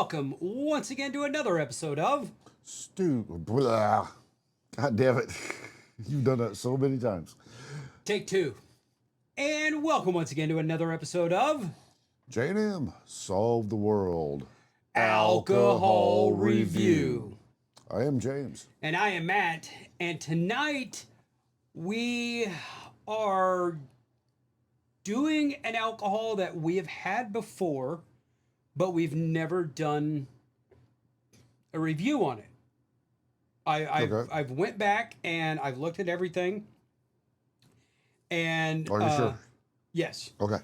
welcome once again to another episode of Stu, blah. God damn it. You've done that so many times. Take Two. And welcome once again to another episode of J&M, Solve the World. Alcohol Review. I am James. And I am Matt. And tonight we are doing an alcohol that we have had before, but we've never done a review on it. I've went back and I've looked at everything. And Are you sure? Yes. Okay.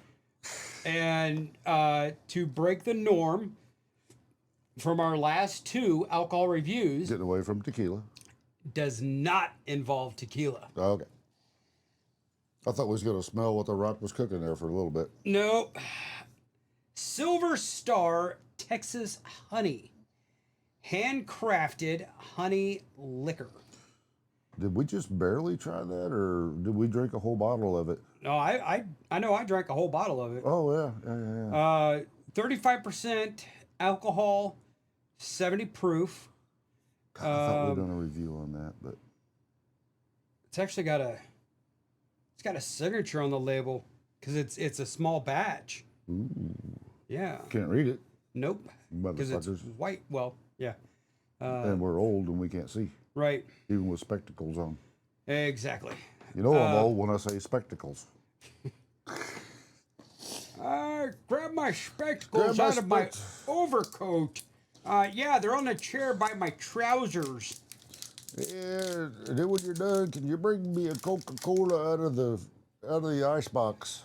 And to break the norm from our last two alcohol reviews, Getting away from tequila. does not involve tequila. Okay. I thought we was going to smell what the rock was cooking there for a little bit. No. Silver Star Texas Honey. Handcrafted honey liquor. Did we just barely try that, or did we drink a whole bottle of it? No, I know I drank a whole bottle of it. Oh, yeah. 35% alcohol, 70 proof. God, I thought we'd done a review on that, but It's actually got a signature on the label because it's a small batch. ooh, Yeah. can't read it. Nope. Because it's Motherfuckers. white. Well, yeah. And we're old and we can't see, Right. even with spectacles on. Exactly. You know I'm old when I say spectacles. Grab my spectacles Grab my out of my specs. overcoat. Yeah, they're on the chair by my trousers. Yeah, and then when you're done, can you bring me a Coca-Cola out of the ice box?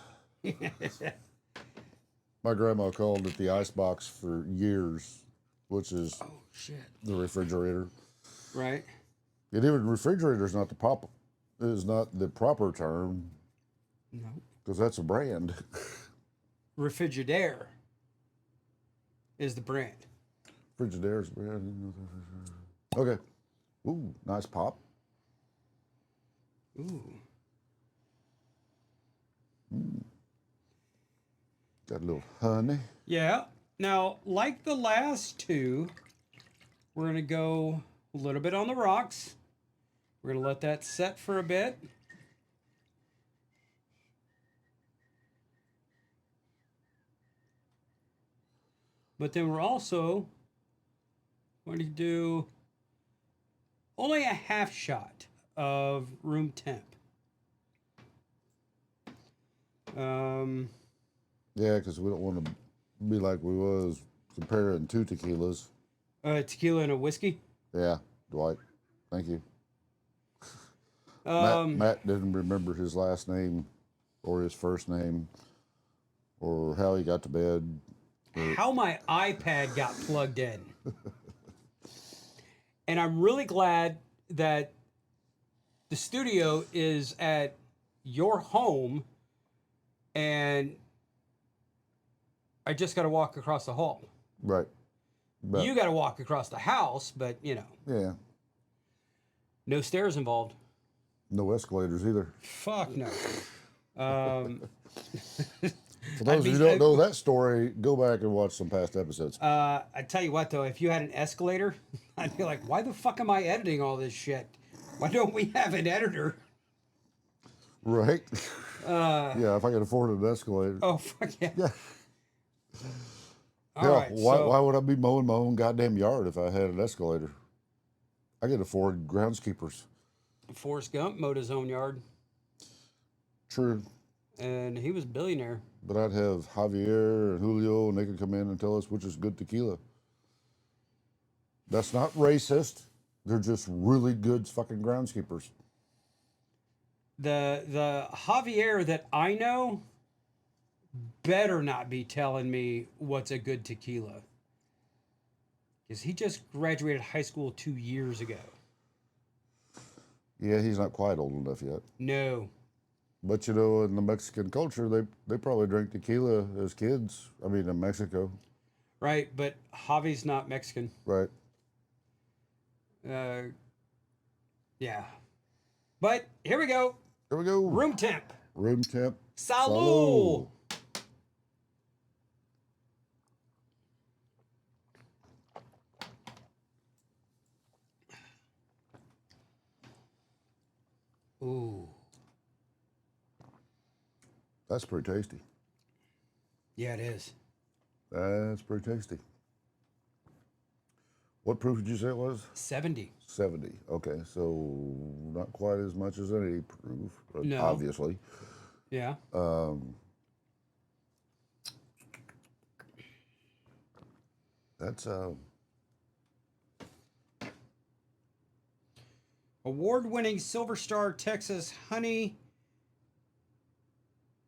My grandma called it the ice box for years, which is Oh shit. the refrigerator. Right. And even refrigerator is not the proper term No. because that's a brand. Refrigerator is the brand. Frigidaire's a brand. Okay. Ooh, nice pop. Ooh. Got a little honey. Yeah. Now, like the last two, we're going to go a little bit on the rocks. We're going to let that set for a bit. But then we're also going to do only a half shot of room temp. Yeah, because we don't want to be like we was comparing two tequilas. Tequila and a whiskey. Yeah, Dwight. Thank you. Um, Matt didn't remember his last name or his first name or how he got to bed. how my iPad got plugged in. And I'm really glad that the studio is at your home and I just got to walk across the hall. Right. But, You got to walk across the house, but yeah. no stairs involved. No escalators either. Fuck no. For those of you who don't know that story, go back and watch some past episodes. I tell you what, though, if you had an escalator, I'd be like, why the fuck am I editing all this shit? Why don't we have an editor? Right? Yeah, if I could afford an escalator. Oh, fuck yeah. Yeah. All Yeah, right. why would I be mowing my own goddamn yard if I had an escalator? I could afford groundskeepers. Forrest Gump mowed his own yard, True. and he was a billionaire. But I'd have Javier and Julio, and they could come in and tell us which is good tequila. That's not racist. They're just really good fucking groundskeepers. The Javier that I know better not be telling me what's a good tequila. Because he just graduated high school 2 years ago. Yeah, he's not quite old enough yet. No. But you know, in the Mexican culture, they probably drank tequila as kids. I mean, in Mexico. Right, but Javi's not Mexican. Right. Yeah. But here we go. Here we go. Room temp. Room temp. Salud. Ooh. That's pretty tasty. Yeah, it is. That's pretty tasty. What proof did you say it was? 70. 70. Okay, so not quite as much as an 80 proof, but No. obviously. Yeah. That's Award-winning Silver Star Texas honey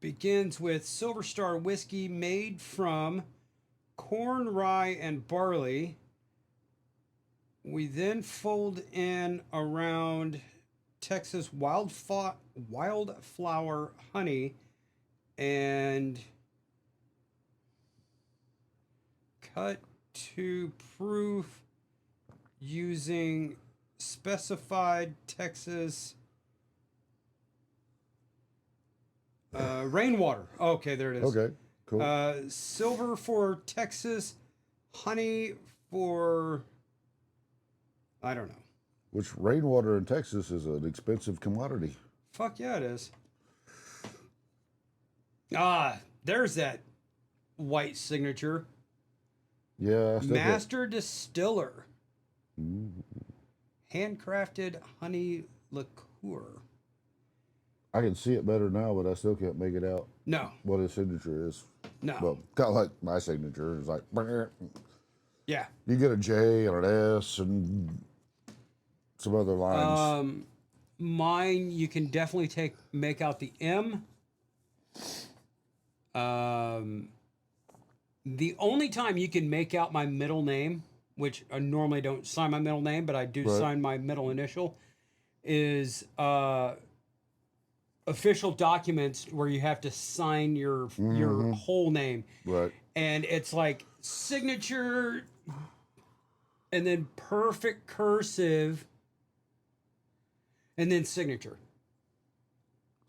begins with Silver Star whiskey made from corn, rye, and barley. We then fold in around Texas wildflower honey and cut to proof using specified Texas rainwater. Okay, there it is. okay. Cool. Silver for Texas, honey for I don't know. Which rainwater in Texas is an expensive commodity. Fuck yeah, it is. Ah, there's that white signature. Yeah, I still can't- Master Distiller. Handcrafted honey liqueur. I can see it better now, but I still can't make it out No, what his signature is. no. Well, kind of like my signature. It's like, Yeah. you get a J and an S and some other lines. Mine, you can definitely make out the M. The only time you can make out my middle name, which I normally don't sign my middle name, but I do Right. sign my middle initial, is official documents where you have to sign your whole name, Right. and it's like signature, and then perfect cursive, and then signature.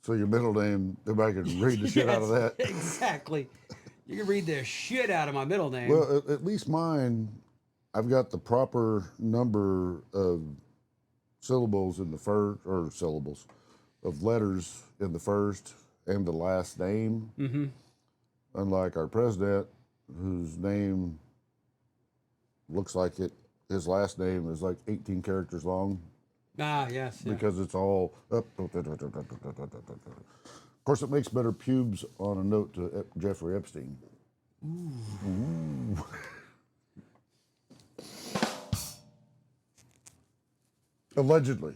So your middle name, everybody can read the shit out of Yes, that. Exactly. You can read the shit out of my middle name. Well, at least mine, I've got the proper number of syllables in the first, or syllables, of letters in the first and the last name. Mm-hmm. Unlike our president, whose name looks like it, his last name is like 18 characters long Ah, yes. Yeah. because it's all up. Of course, it makes better pubes on a note to Jeffrey Epstein. Ooh. Allegedly.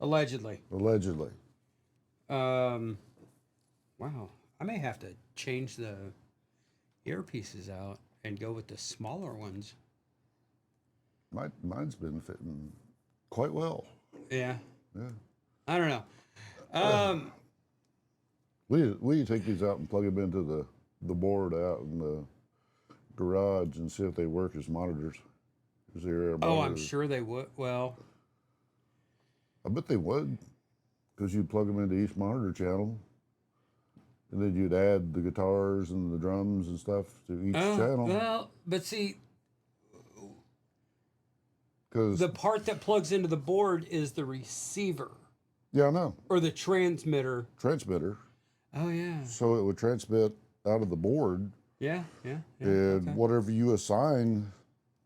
Allegedly. Allegedly. Wow. I may have to change the earpieces out and go with the smaller ones. Mine's been fitting quite well. Yeah. Yeah. I don't know. We take these out and plug them into the board out in the garage and see if they work as monitors. As their Oh, I'm monitors. sure they would. Well, I bet they would, because you'd plug them into each monitor channel, and then you'd add the guitars and the drums and stuff to each channel. well, but see, Because the part that plugs into the board is the receiver yeah, I know, or the transmitter. transmitter. Oh yeah. So it would transmit out of the board, Yeah. Yeah. Yeah. and okay. whatever you assign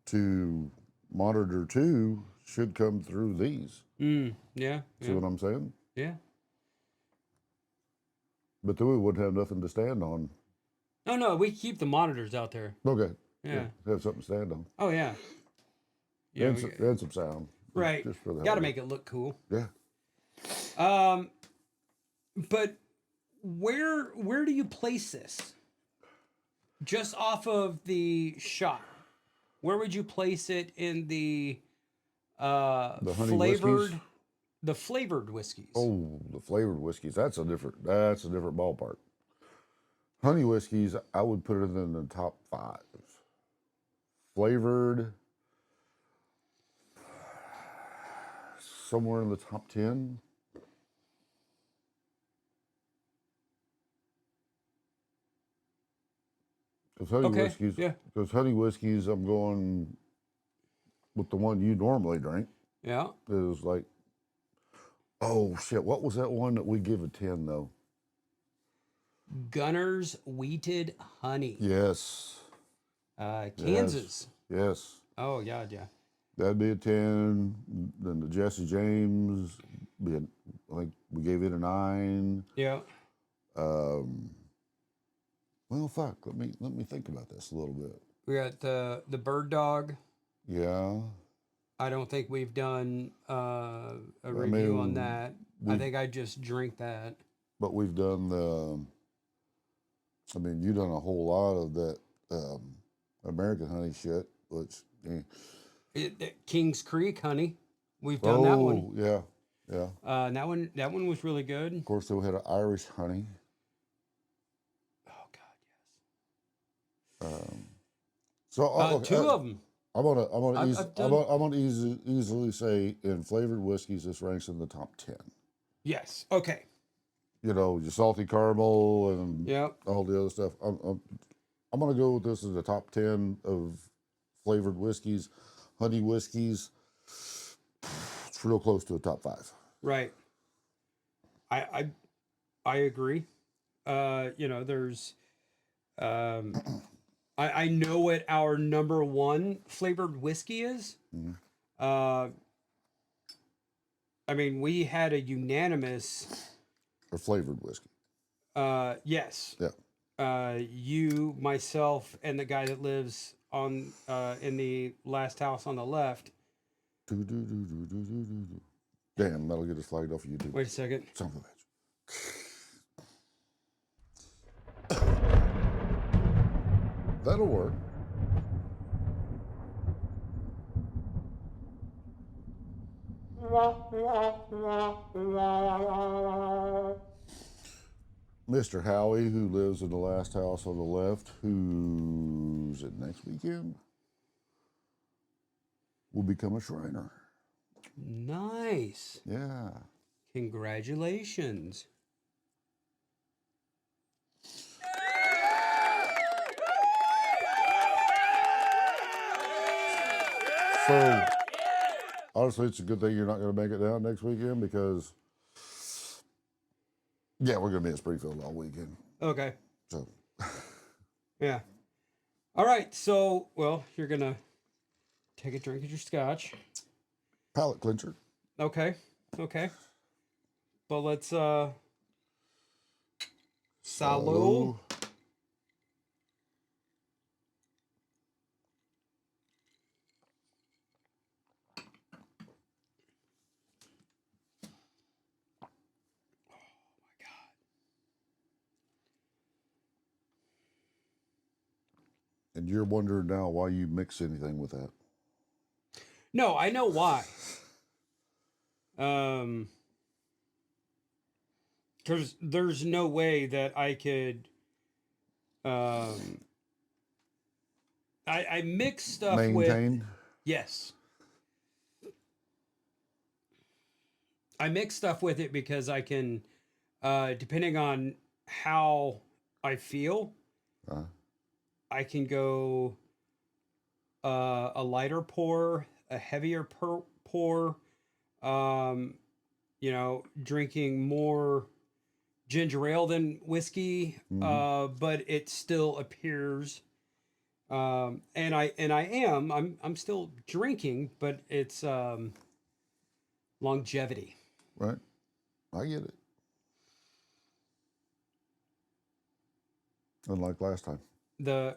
to monitor 2 should come through these. Yeah. See Yeah. what I'm saying? Yeah. But then we wouldn't have nothing to stand on. No, we keep the monitors out there. Okay. Yeah. Have something to stand on. Oh yeah. Yeah. And, and some sound. Right. Just for the Got to hell of make it look cool. it. Yeah. But where do you place this? Just off of the shot, where would you place it in the honey flavored whiskeys? the flavored whiskeys? Oh, the flavored whiskeys. That's a different ballpark. Honey whiskeys, I would put it in the top 5. Flavored, somewhere in the top 10. Because honey Okay, whiskeys, yeah. I'm going with the one you normally drink. Yeah. Is like Oh shit! What was that one that we give a 10 though? Gunner's Wheated Honey. Yes, yes, Kansas. yes. Oh, yeah, yeah. That'd be a 10. Then the Jesse James, I think we gave it a 9. Yeah. Um, well, fuck. Let me think about this a little bit. We got the Bird Dog. Yeah, I don't think we've done a I review on mean, that. I we think I just drink that. but we've done the. I mean, you've done a whole lot of that American honey shit, which. Kings Creek Honey. We've done that one. Oh yeah, yeah. And that one was really good. Of course, they had an Irish honey. Oh God, So yes. okay, Two of them. I'm gonna easily say in flavored whiskeys, this ranks in the top 10. Yes. Okay. You know, your salty caramel and Yep. all the other stuff. I'm gonna go with this as the top 10 of flavored whiskeys, honey whiskeys. It's real close to a top 5. Right. I agree. There's um I know what our number one flavored whiskey is. Mhm. Uh I mean we had a unanimous Or flavored whiskey. yes. Yeah. You, myself, and the guy that lives on in the last house on the left. Do. Damn, that'll get us flagged off YouTube. Wait a second. Son of a bitch. That'll work. Mr. Howie, who lives in the last house on the left, who's it next weekend, will become a Shriner. Nice. Yeah. Congratulations. So, honestly, it's a good thing you're not going to make it down next weekend because, yeah, we're going to be in Springfield all weekend. Okay. So, Yeah. All right. So, well, you're gonna take a drink of your scotch. palate clincher. Okay. Okay. But let's salud. And you're wondering now why you mix anything with that. No, I know why. Because there's no way that I could. I mix stuff with. Maintain. Yes. I mix stuff with it because I can, depending on how I feel, Uh, I can go a lighter pour, a heavier pour, drinking more ginger ale than whiskey, but it still appears. I'm still drinking, but it's longevity. right? I get it. Unlike last time, 2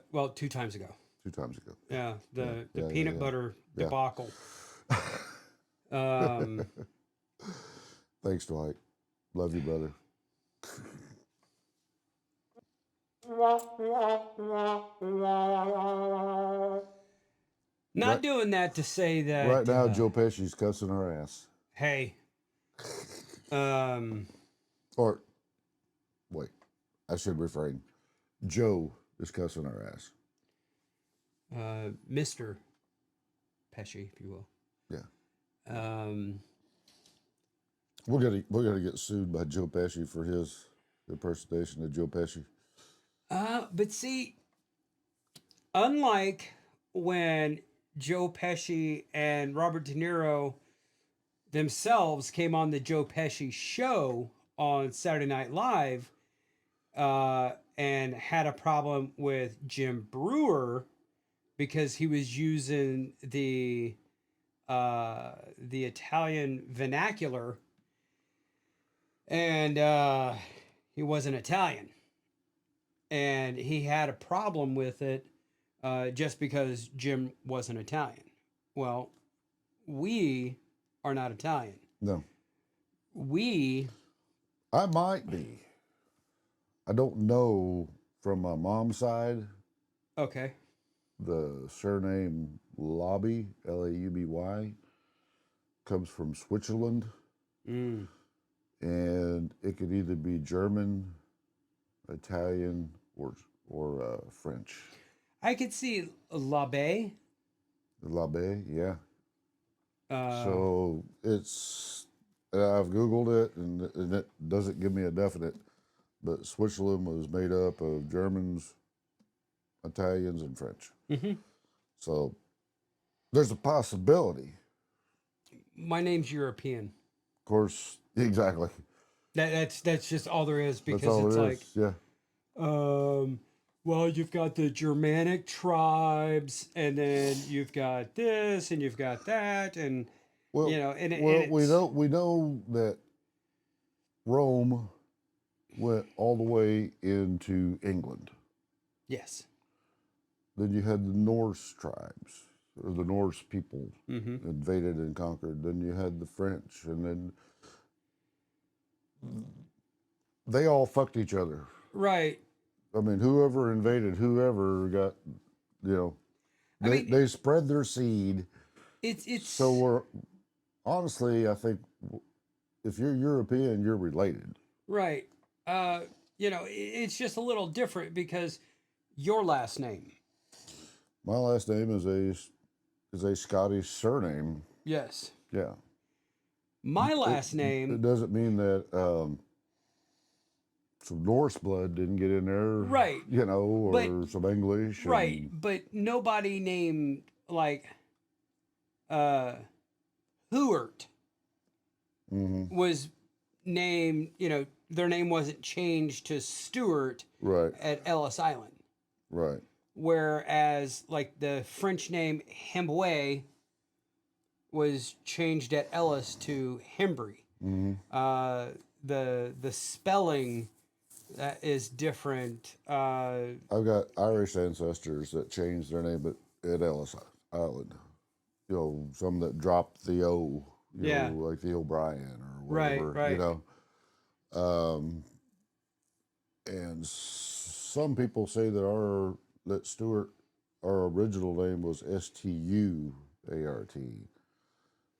times ago. 2 times ago. Yeah, the yeah, peanut yeah. butter Yeah. debacle. Um, Thanks, Dwight. Love you, brother. not Right- doing that to say that. Right now, Joe Pesci's cussing our ass. Hey. Or, wait, I should refrain. Joe is cussing our ass. Mr. Pesci, if you will. Yeah. We're gonna get sued by Joe Pesci for his impersonation of Joe Pesci. But see, unlike when Joe Pesci and Robert De Niro themselves came on the Joe Pesci show on Saturday Night Live and had a problem with Jim Brewer because he was using the Italian vernacular, and he wasn't Italian, and he had a problem with it just because Jim wasn't Italian. Well, we are not Italian. No, We I might be. I don't know from my mom's side. okay. The surname Lauby, Lauby, comes from Switzerland, Mm. and it could either be German, Italian, or French. I could see L'Abbé. Labe, yeah. Uh, So it's I've Googled it, and it doesn't give me a definite, but Switzerland was made up of Germans, Italians, and French. mhm. So there's a possibility. My name's European. Of course, exactly. That's just all there is That's because all it's it like is. Yeah. well, you've got the Germanic tribes, and then you've got this, and you've got that, and Well, you know, and, it, well, and we it's know that Rome went all the way into England. yes, Then you had the Norse tribes, or the Norse people mm-hmm. invaded and conquered. Then you had the French, and then they all fucked each other. Right. I mean, whoever invaded, whoever got, you know, I mean, they spread their seed. it's So we're honestly, I think if you're European, you're related. right. You know, it's just a little different because your last name, My last name is a Scottish surname. yes, Yeah. my last It name, doesn't mean that some Norse blood didn't get in there, right, you know, or but some English. right, And, but nobody named like uh Huart mhm, was named, you know, their name wasn't changed to Stewart right, at Ellis Island. right. Whereas, like, the French name Hemboué was changed at Ellis to Hembry. Hmm. The spelling is different. I've got Irish ancestors that changed their name at Ellis Island. You know, some that dropped the O, you Yeah. know, like the O'Brien or Right, whatever, you right. know. And some people say that Stuart, our original name was Stuart,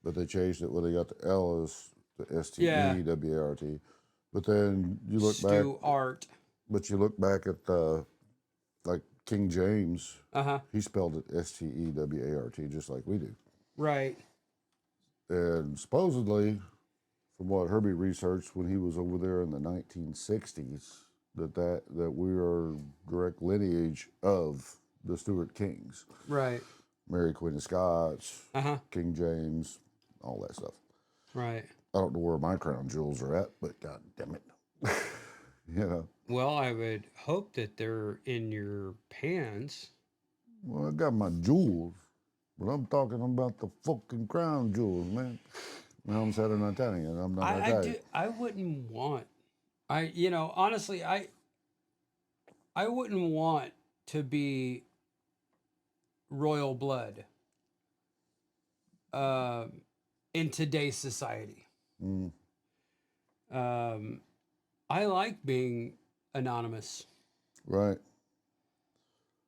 but they changed it when they got to Ellis to Yeah. Stewart. But then you look back, Stu Art. but you look back at like King James, Uh huh. he spelled it Stewart just like we do. Right. And supposedly, from what Herbie researched when he was over there in the 1960s, that we are direct lineage of the Stuart Kings, Right. Mary Queen of Scots, Uh huh. King James, all that stuff. Right. I don't know where my crown jewels are at, but god damn it, you know. Well, I would hope that they're in your pants. Well, I got my jewels, but I'm talking about the fucking crown jewels, man. Now I'm Southern Italian. I'm not I Italian. do. I wouldn't want. You know, honestly, I wouldn't want to be royal blood in today's society. Mm, Um, I like being anonymous. right.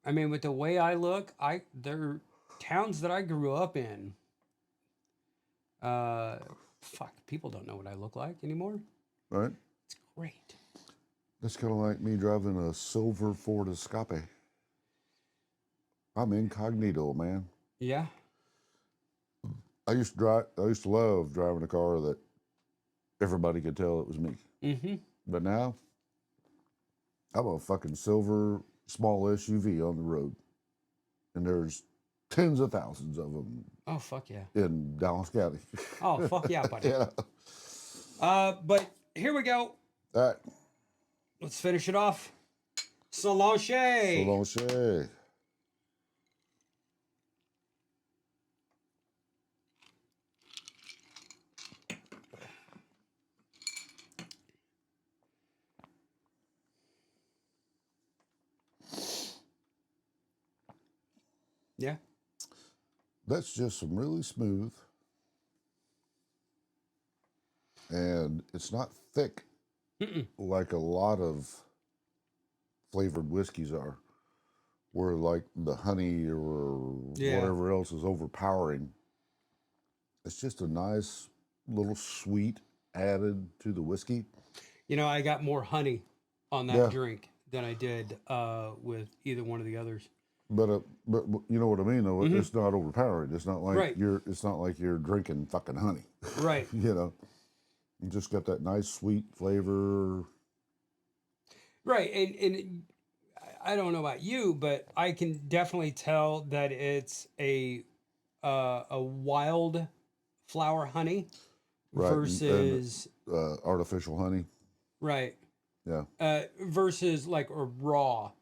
I mean, with the way I look, there are towns that I grew up in. Fuck, people don't know what I look like anymore. Right. It's great. That's kind of like me driving a silver Ford Escape. I'm incognito, man. Yeah. I used to love driving a car that everybody could tell it was me. Mm-hmm. But now, I'm a fucking silver small SUV on the road, and there's tens of thousands of them Oh, fuck yeah. in Dallas County. Oh, fuck yeah, buddy. Yeah. But here we go. All right. Let's finish it off. Solange. Solange. Yeah. That's just some really smooth, and it's not thick like a lot of flavored whiskeys are, where like the honey or Yeah. whatever else is overpowering. It's just a nice little sweet added to the whiskey. You know, I got more honey on that Yeah. drink than I did with either one of the others. But you know what I mean though. It's not overpowering. It's not like Right. It's not like you're drinking fucking honey. Right. You know, you just got that nice sweet flavor. Right. And I don't know about you, but I can definitely tell that it's a wild flower honey Right, and- versus Artificial honey. right. Yeah. Versus like a raw,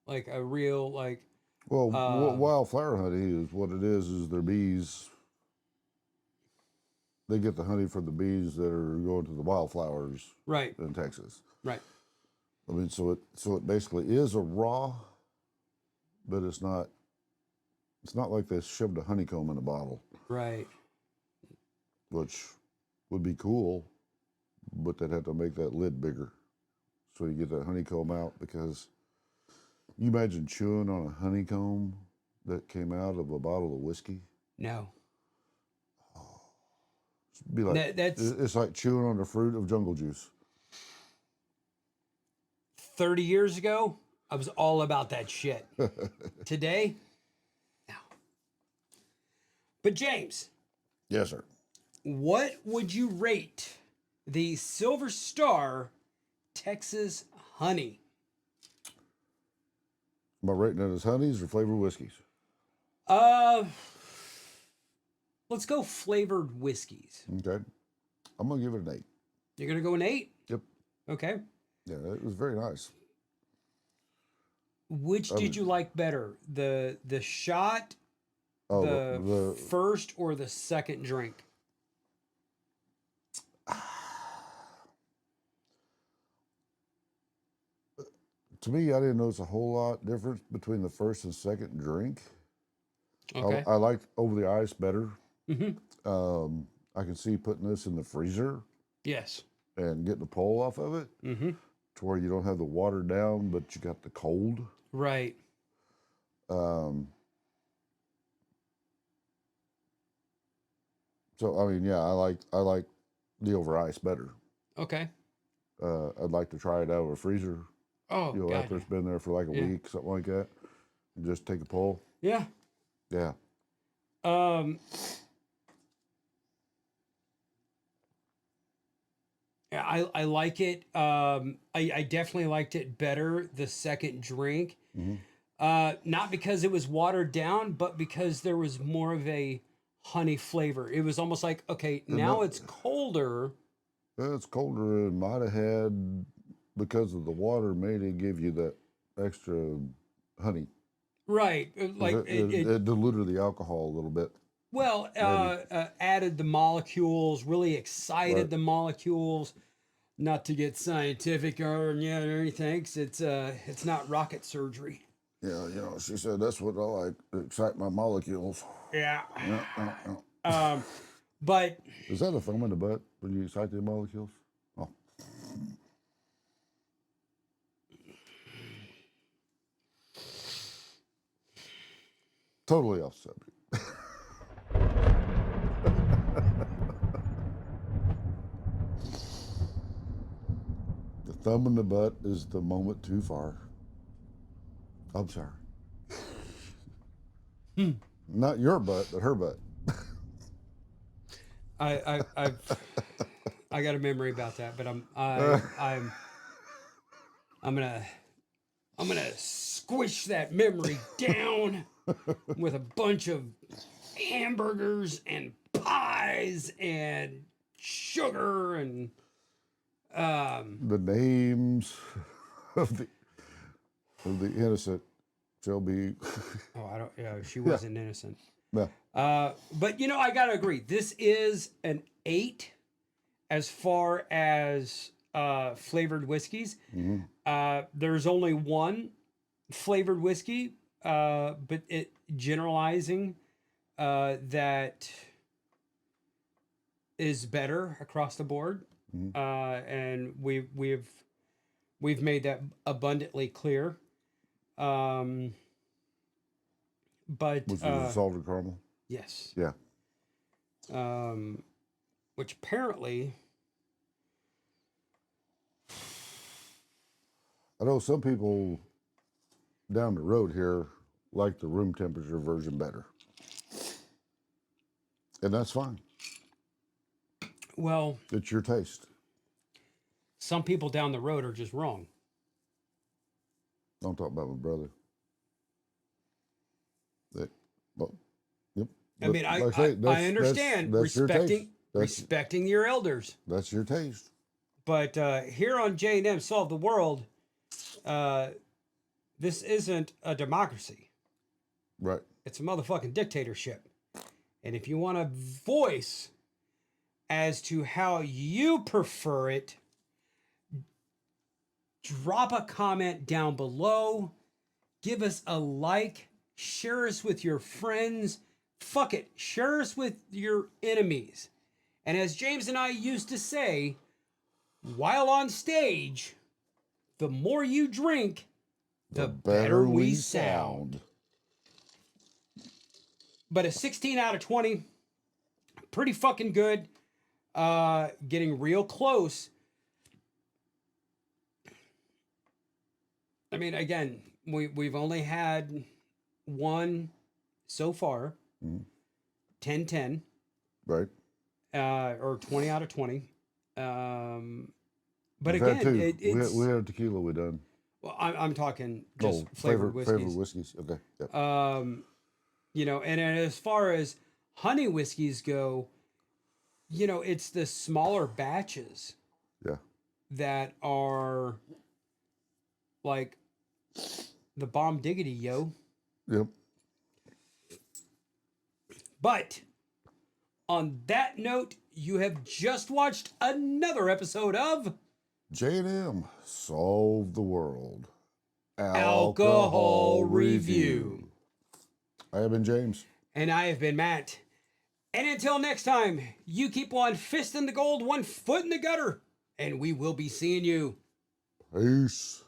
like a real like Well, wildflower honey is what it is their bees. They get the honey from the bees that are going to the wildflowers right. in Texas. Right. I mean, so it basically is a raw, but it's not. It's not like they shoved a honeycomb in a bottle, Right. which would be cool, but they'd have to make that lid bigger, so you get that honeycomb out. Because you imagine chewing on a honeycomb that came out of a bottle of whiskey. No. It'd be like That's it's like chewing on the fruit of jungle juice. 30 years ago, I was all about that shit. Today, no. But James, Yes, sir. what would you rate the Silver Star Texas Honey? Am I rating it as honeys or flavored whiskeys? Let's go flavored whiskeys. Okay. I'm gonna give it an 8. You're gonna go an 8? Yep. Okay. Yeah, it was very nice. Which did you like better, the shot, Oh, the first, or the second drink? To me, I didn't notice a whole lot difference between the first and second drink. Okay. I liked over the ice better. Mm-hmm. I can see putting this in the freezer Yes. and getting the pull off of it Mm-hmm. to where you don't have the water down, but you got the cold. Right. So I mean, yeah, I like the over ice better. Okay. I'd like to try it out of a freezer. Oh, You know, God. after it's been there for like a Yeah. week, something like that, and just take a pull. Yeah. Yeah. Yeah, I like it. I definitely liked it better the second drink. Not because it was watered down, but because there was more of a honey flavor. It was almost like, okay, now it's colder. It's colder and might have had, because of the water, made it give you that extra honey. Right. Like It diluted the alcohol a little bit. well, added the molecules, really excited Right. the molecules. Not to get scientific or anything, it's not rocket surgery. Yeah, you know, she said that's what I like, excite my molecules. Yeah. Yeah. But Is that a thumb in the butt when you excite the molecules? Oh. Totally off subject. The thumb in the butt is the moment too far. I'm sorry. Not your butt, but her butt. I got a memory about that, but I'm gonna squish that memory down. with a bunch of hamburgers and pies and sugar and The names of the innocent shall be. oh, I don't. Yeah, she wasn't innocent. No. But you know, I gotta agree. This is an 8 as far as flavored whiskeys. There's only one flavored whiskey, but it generalizing that is better across the board, and we've made that abundantly clear. But Which was a salted caramel. yes, Yeah. which apparently I know some people down the road here like the room temperature version better. And that's fine. well, It's your taste. some people down the road are just wrong. Don't talk about my brother. Well, yep. I But mean, I like say, I understand that's your taste. respecting respecting your elders, That's your taste. but here on J&M Solve the World, this isn't a democracy. Right. It's a motherfucking dictatorship. And if you want a voice as to how you prefer it, drop a comment down below. Give us a like. Share us with your friends. Fuck it. Share us with your enemies. And as James and I used to say, while on stage, the more you drink, the better we sound. But a 16 out of 20, pretty fucking good. Getting real close. I mean, again, we've only had one so far. 10-10. Right. Or 20 out of 20. But We've had again, two. it's we had tequila we done. well, I'm talking just Oh, flavored whiskeys. flavored whiskeys. Okay. Yep. You know, and as far as honey whiskeys go, you know, it's the smaller batches Yeah. that are like the bomb diggity, yo. Yep. But on that note, you have just watched another episode of J&M Solve the World. Alcohol Review. I have been James. And I have been Matt. And until next time, you keep one fist in the gold, one foot in the gutter, and we will be seeing you. Peace.